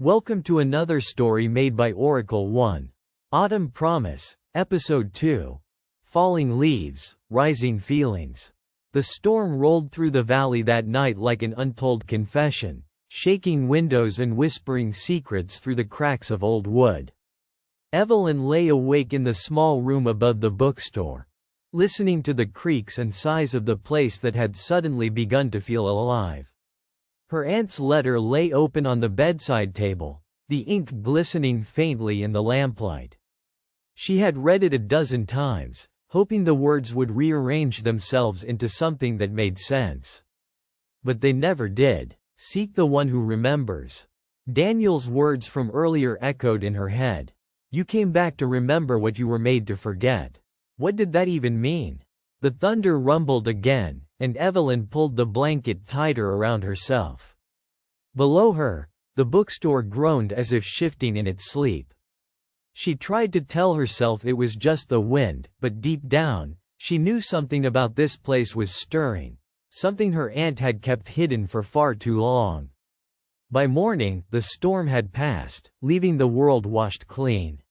Welcome to another story made by Oracle 1. Autumn Promise, Episode 2. Falling Leaves, Rising Feelings. The storm rolled through the valley that night like an untold confession, shaking windows and whispering secrets through the cracks of old wood. Evelyn lay awake in the small room above the bookstore, listening to the creaks and sighs of the place that had suddenly begun to feel alive. Her aunt's letter lay open on the bedside table, the ink glistening faintly in the lamplight. She had read it a dozen times, hoping the words would rearrange themselves into something that made sense. But they never did. Seek the one who remembers. Daniel's words from earlier echoed in her head. You came back to remember what you were made to forget. What did that even mean? The thunder rumbled again, and Evelyn pulled the blanket tighter around herself. Below her, the bookstore groaned as if shifting in its sleep. She tried to tell herself it was just the wind, but deep down, she knew something about this place was stirring, something her aunt had kept hidden for far too long. By morning, the storm had passed, leaving the world washed clean.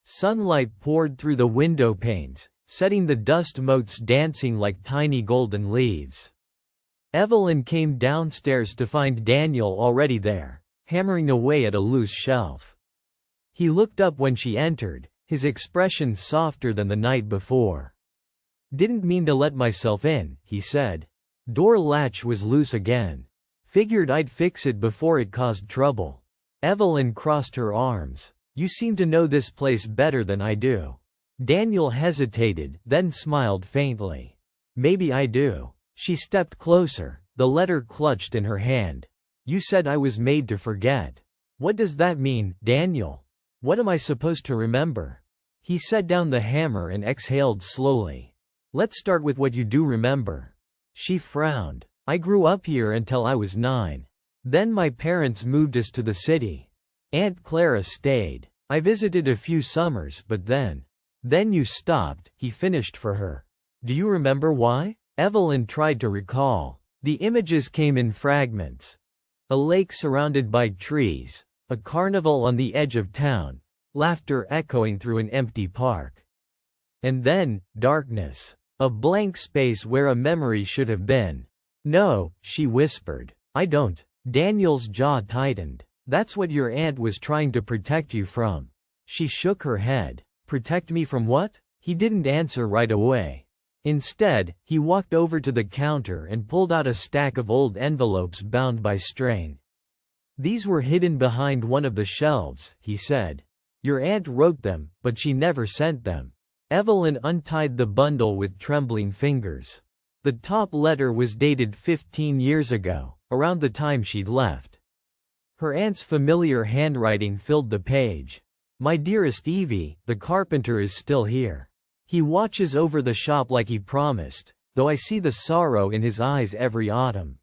Sunlight poured through the window panes, setting the dust motes dancing like tiny golden leaves. Evelyn came downstairs to find Daniel already there, hammering away at a loose shelf. He looked up when she entered, his expression softer than the night before. Didn't mean to let myself in, he said. Door latch was loose again. Figured I'd fix it before it caused trouble. Evelyn crossed her arms. You seem to know this place better than I do. Daniel hesitated, then smiled faintly. Maybe I do. She stepped closer, the letter clutched in her hand. You said I was made to forget. What does that mean, Daniel? What am I supposed to remember? He set down the hammer and exhaled slowly. Let's start with what you do remember. She frowned. I grew up here until I was 9. Then my parents moved us to the city. Aunt Clara stayed. I visited a few summers, but then you stopped, he finished for her. Do you remember why? Evelyn tried to recall. The images came in fragments. A lake surrounded by trees, a carnival on the edge of town, laughter echoing through an empty park. And then, darkness. A blank space where a memory should have been. No, she whispered. I don't. Daniel's jaw tightened. That's what your aunt was trying to protect you from. She shook her head. Protect me from what? He didn't answer right away. Instead, he walked over to the counter and pulled out a stack of old envelopes bound by string. These were hidden behind one of the shelves, he said. Your aunt wrote them, but she never sent them. Evelyn untied the bundle with trembling fingers. The top letter was dated 15 years ago, around the time she'd left. Her aunt's familiar handwriting filled the page. My dearest Evie, the carpenter is still here. He watches over the shop like he promised, though I see the sorrow in his eyes every autumn.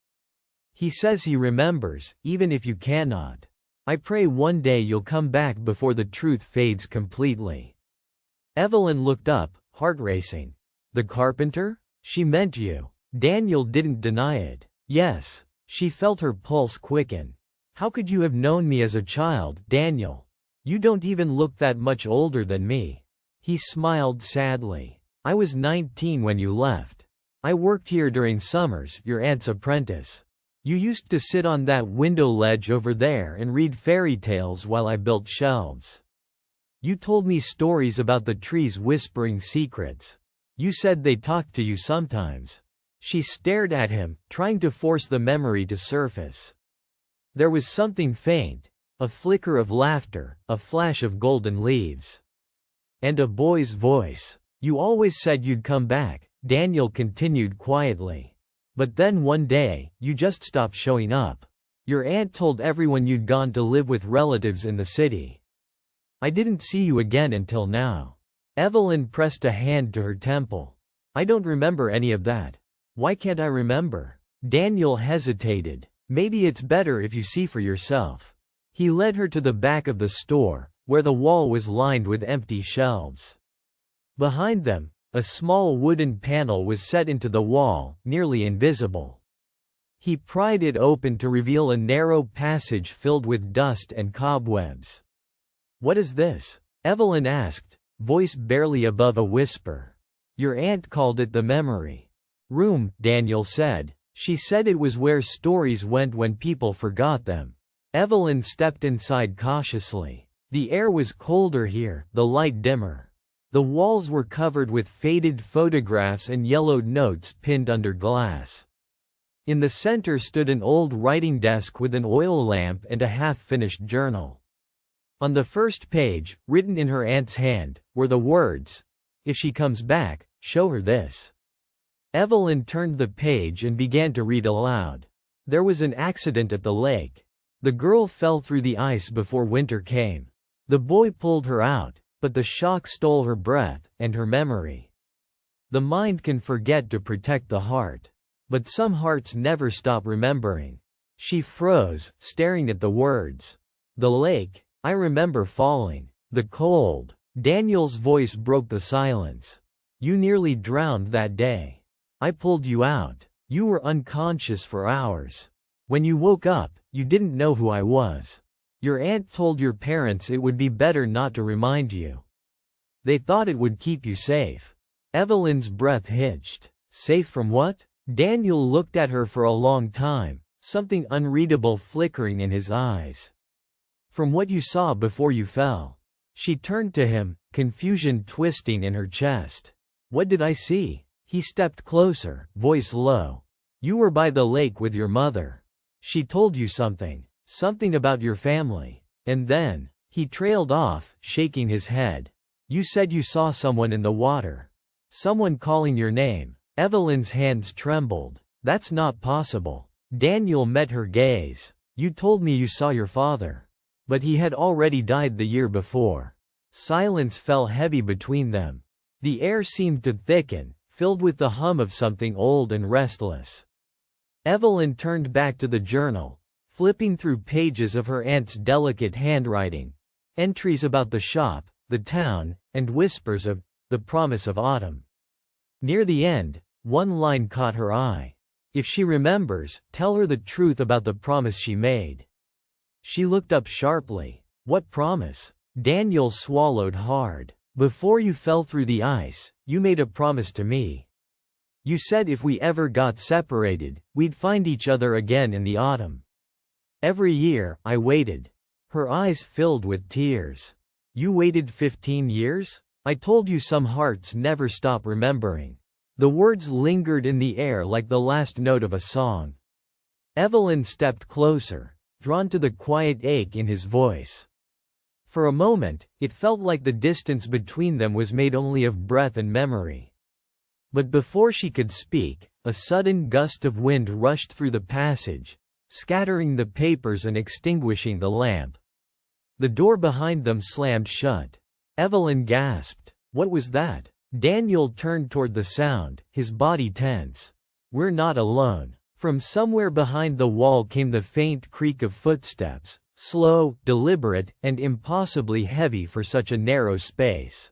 He says he remembers, even if you cannot. I pray one day you'll come back before the truth fades completely. Evelyn looked up, heart racing. The carpenter? She meant you. Daniel didn't deny it. Yes. She felt her pulse quicken. How could you have known me as a child, Daniel? You don't even look that much older than me. He smiled sadly. I was 19 when you left. I worked here during summers, your aunt's apprentice. You used to sit on that window ledge over there and read fairy tales while I built shelves. You told me stories about the trees whispering secrets. You said they talked to you sometimes. She stared at him, trying to force the memory to surface. There was something faint. A flicker of laughter, a flash of golden leaves. And a boy's voice. You always said you'd come back, Daniel continued quietly. But then one day, you just stopped showing up. Your aunt told everyone you'd gone to live with relatives in the city. I didn't see you again until now. Evelyn pressed a hand to her temple. I don't remember any of that. Why can't I remember? Daniel hesitated. Maybe it's better if you see for yourself. He led her to the back of the store, where the wall was lined with empty shelves. Behind them, a small wooden panel was set into the wall, nearly invisible. He pried it open to reveal a narrow passage filled with dust and cobwebs. "What is this?" Evelyn asked, voice barely above a whisper. "Your aunt called it the memory room," Daniel said. "She said it was where stories went when people forgot them." Evelyn stepped inside cautiously. The air was colder here, the light dimmer. The walls were covered with faded photographs and yellowed notes pinned under glass. In the center stood an old writing desk with an oil lamp and a half-finished journal. On the first page, written in her aunt's hand, were the words, "If she comes back, show her this." Evelyn turned the page and began to read aloud. There was an accident at the lake. The girl fell through the ice before winter came. The boy pulled her out, but the shock stole her breath and her memory. The mind can forget to protect the heart. But some hearts never stop remembering. She froze, staring at the words. The lake, I remember falling. The cold. Daniel's voice broke the silence. You nearly drowned that day. I pulled you out. You were unconscious for hours. When you woke up, you didn't know who I was. Your aunt told your parents it would be better not to remind you. They thought it would keep you safe. Evelyn's breath hitched. Safe from what? Daniel looked at her for a long time, something unreadable flickering in his eyes. From what you saw before you fell. She turned to him, confusion twisting in her chest. What did I see? He stepped closer, voice low. You were by the lake with your mother. She told you something. Something about your family. And then, he trailed off, shaking his head. You said you saw someone in the water. Someone calling your name. Evelyn's hands trembled. That's not possible. Daniel met her gaze. You told me you saw your father. But he had already died the year before. Silence fell heavy between them. The air seemed to thicken, filled with the hum of something old and restless. Evelyn turned back to the journal, flipping through pages of her aunt's delicate handwriting. Entries about the shop, the town, and whispers of the promise of autumn. Near the end, one line caught her eye. If she remembers, tell her the truth about the promise she made. She looked up sharply. What promise? Daniel swallowed hard. Before you fell through the ice, you made a promise to me. You said if we ever got separated, we'd find each other again in the autumn. Every year, I waited. Her eyes filled with tears. You waited 15 years? I told you some hearts never stop remembering. The words lingered in the air like the last note of a song. Evelyn stepped closer, drawn to the quiet ache in his voice. For a moment, it felt like the distance between them was made only of breath and memory. But before she could speak, a sudden gust of wind rushed through the passage, scattering the papers and extinguishing the lamp. The door behind them slammed shut. Evelyn gasped. What was that? Daniel turned toward the sound, his body tense. We're not alone. From somewhere behind the wall came the faint creak of footsteps, slow, deliberate, and impossibly heavy for such a narrow space.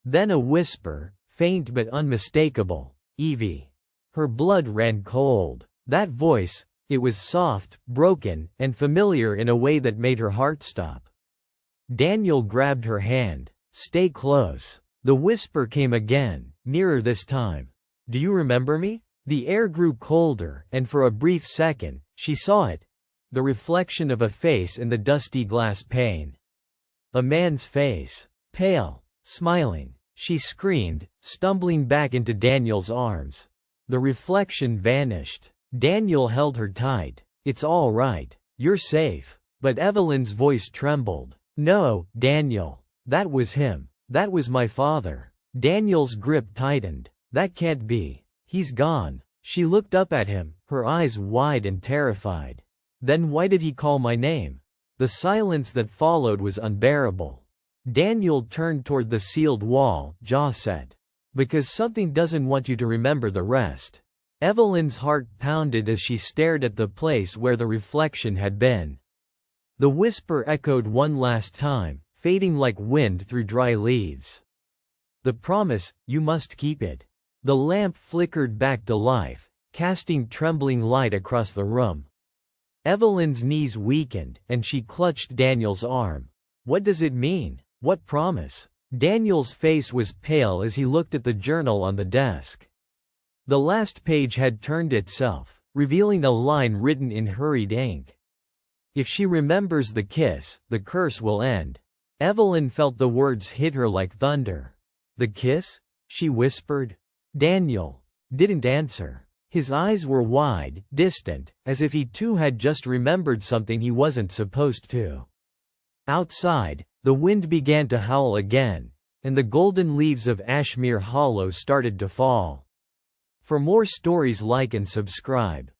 Then a whisper, faint but unmistakable. Evie. Her blood ran cold. That voice, it was soft, broken, and familiar in a way that made her heart stop. Daniel grabbed her hand. Stay close. The whisper came again, nearer this time. Do you remember me? The air grew colder, and for a brief second, she saw it. The reflection of a face in the dusty glass pane. A man's face. Pale. Smiling. She screamed, stumbling back into Daniel's arms. The reflection vanished. Daniel held her tight. It's all right. You're safe. But Evelyn's voice trembled. No, Daniel. That was him. That was my father. Daniel's grip tightened. That can't be. He's gone. She looked up at him, her eyes wide and terrified. Then why did he call my name? The silence that followed was unbearable. Daniel turned toward the sealed wall, jaw set. Because something doesn't want you to remember the rest. Evelyn's heart pounded as she stared at the place where the reflection had been. The whisper echoed one last time, fading like wind through dry leaves. The promise, you must keep it. The lamp flickered back to life, casting trembling light across the room. Evelyn's knees weakened, and she clutched Daniel's arm. What does it mean? What promise? Daniel's face was pale as he looked at the journal on the desk. The last page had turned itself, revealing a line written in hurried ink. If she remembers the kiss, the curse will end. Evelyn felt the words hit her like thunder. The kiss? She whispered. Daniel didn't answer. His eyes were wide, distant, as if he too had just remembered something he wasn't supposed to. Outside, the wind began to howl again, and the golden leaves of Ashmere Hollow started to fall. For more stories, like and subscribe.